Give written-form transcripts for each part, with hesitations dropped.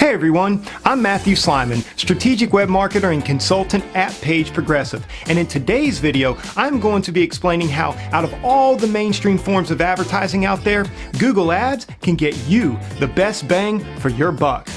Hey everyone, I'm Matthew Slyman, strategic web marketer and consultant at Page Progressive. And in today's video, I'm going to be explaining how out of all the mainstream forms of advertising out there, Google Ads can get you the best bang for your buck.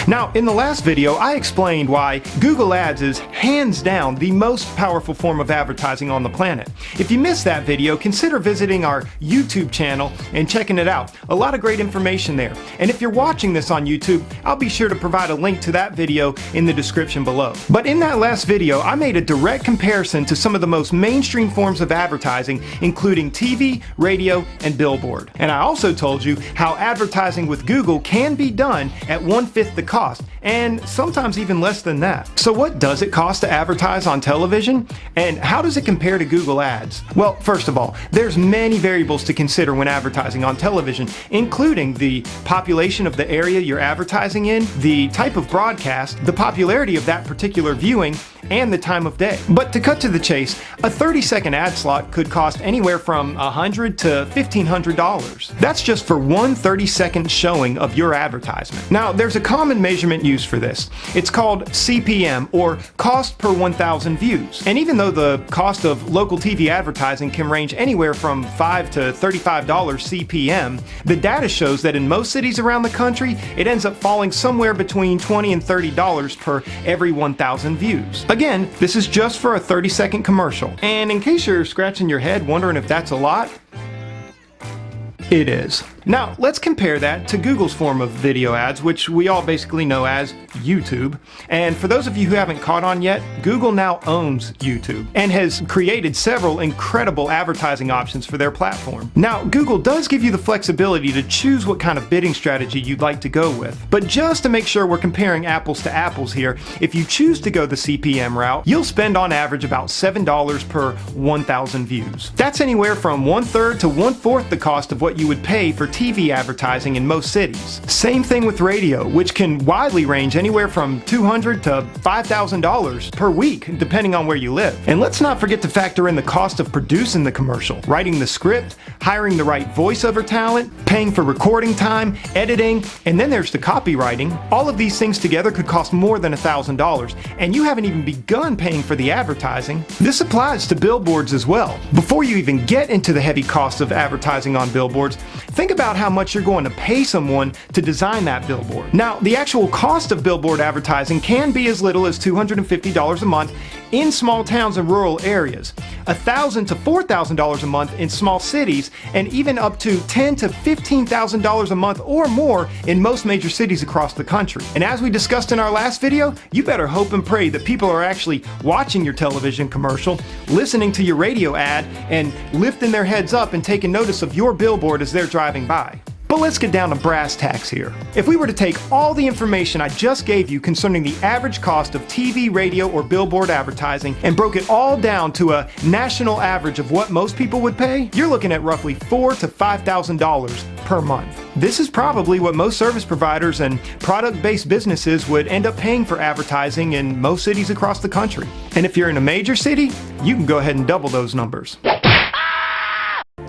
Now, in the last video, I explained why Google Ads is hands down the most powerful form of advertising on the planet. If you missed that video, consider visiting our YouTube channel and checking it out. A lot of great information there. And if you're watching this on YouTube, I'll be sure to provide a link to that video in the description below. But in that last video, I made a direct comparison to some of the most mainstream forms of advertising, including TV, radio, and billboard. And I also told you how advertising with Google can be done at 1/5 the cost, and sometimes even less than that. So what does it cost to advertise on television? And how does it compare to Google Ads? Well, first of all, there's many variables to consider when advertising on television, including the population of the area you're advertising in, the type of broadcast, the popularity of that particular viewing, and the time of day. But to cut to the chase, a 30-second ad slot could cost anywhere from $100 to $1,500. That's just for one 30-second showing of your advertisement. Now, there's a common measurement used for this. It's called CPM, or cost per 1,000 views. And even though the cost of local TV advertising can range anywhere from $5 to $35 CPM, the data shows that in most cities around the country, it ends up falling somewhere between $20 and $30 per every 1,000 views. Again, this is just for a 30-second commercial. And in case you're scratching your head wondering if that's a lot, it is. Now, let's compare that to Google's form of video ads, which we all basically know as YouTube. And for those of you who haven't caught on yet, Google now owns YouTube and has created several incredible advertising options for their platform. Now, Google does give you the flexibility to choose what kind of bidding strategy you'd like to go with. But just to make sure we're comparing apples to apples here, if you choose to go the CPM route, you'll spend on average about $7 per 1,000 views. That's anywhere from 1/3 to 1/4 the cost of what you would pay for TV advertising in most cities. Same thing with radio, which can widely range anywhere from $200 to $5,000 per week, depending on where you live. And let's not forget to factor in the cost of producing the commercial, writing the script, hiring the right voiceover talent, paying for recording time, editing, and then there's the copywriting. All of these things together could cost more than $1,000, and you haven't even begun paying for the advertising. This applies to billboards as well. Before you even get into the heavy costs of advertising on billboards, think about how much you're going to pay someone to design that billboard. Now, the actual cost of billboard advertising can be as little as $250 a month in small towns and rural areas, $1,000 to $4,000 a month in small cities, and even up to $10,000 to $15,000 a month or more in most major cities across the country. And as we discussed in our last video, you better hope and pray that people are actually watching your television commercial, listening to your radio ad, and lifting their heads up and taking notice of your billboard as they're driving by. But let's get down to brass tacks here. If we were to take all the information I just gave you concerning the average cost of TV, radio, or billboard advertising and broke it all down to a national average of what most people would pay, you're looking at roughly $4,000 to $5,000 per month. This is probably what most service providers and product-based businesses would end up paying for advertising in most cities across the country. And if you're in a major city, you can go ahead and double those numbers.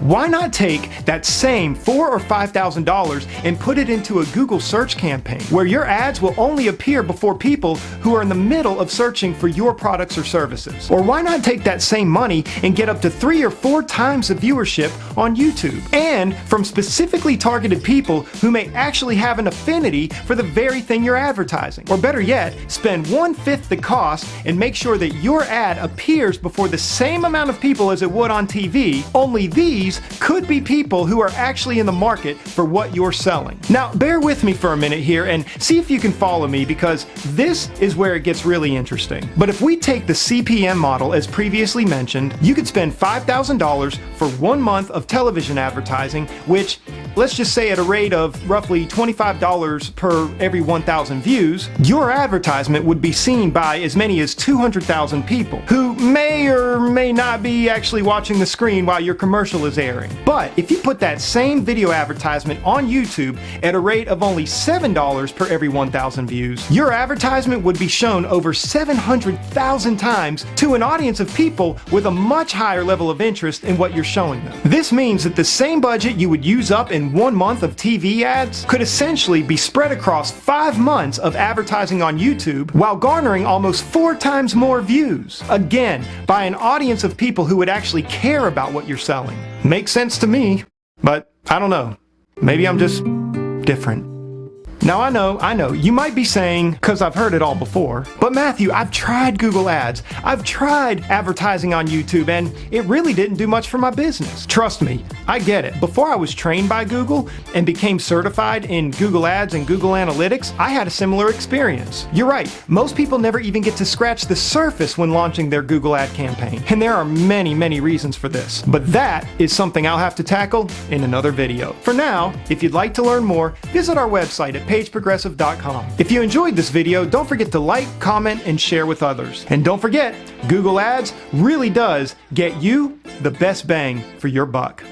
Why not take that same $4,000 or $5,000 and put it into a Google search campaign where your ads will only appear before people who are in the middle of searching for your products or services? Or why not take that same money and get up to 3 or 4 times the viewership on YouTube, and from specifically targeted people who may actually have an affinity for the very thing you're advertising? Or better yet, spend 1/5 the cost and make sure that your ad appears before the same amount of people as it would on TV, only these could be people who are actually in the market for what you're selling. Now, bear with me for a minute here and see if you can follow me, because this is where it gets really interesting. But if we take the CPM model as previously mentioned, you could spend $5,000 for 1 month of television advertising, which, let's just say at a rate of roughly $25 per every 1,000 views, your advertisement would be seen by as many as 200,000 people, who may or may not be actually watching the screen while your commercial is airing. But if you put that same video advertisement on YouTube at a rate of only $7 per every 1,000 views, your advertisement would be shown over 700,000 times to an audience of people with a much higher level of interest in what you're showing them. This means that the same budget you would use up in 1 month of TV ads could essentially be spread across 5 months of advertising on YouTube while garnering almost 4 times more views. Again, by an audience of people who would actually care about what you're selling. Makes sense to me, but I don't know. Maybe I'm just different. Now I know, you might be saying, because I've heard it all before, but Matthew, I've tried Google Ads, I've tried advertising on YouTube, and it really didn't do much for my business. Trust me, I get it. Before I was trained by Google and became certified in Google Ads and Google Analytics, I had a similar experience. You're right, most people never even get to scratch the surface when launching their Google ad campaign, and there are many reasons for this. But that is something I'll have to tackle in another video. For now, if you'd like to learn more, visit our website at pageprogressive.com. If you enjoyed this video, don't forget to like, comment, and share with others. And don't forget, Google Ads really does get you the best bang for your buck.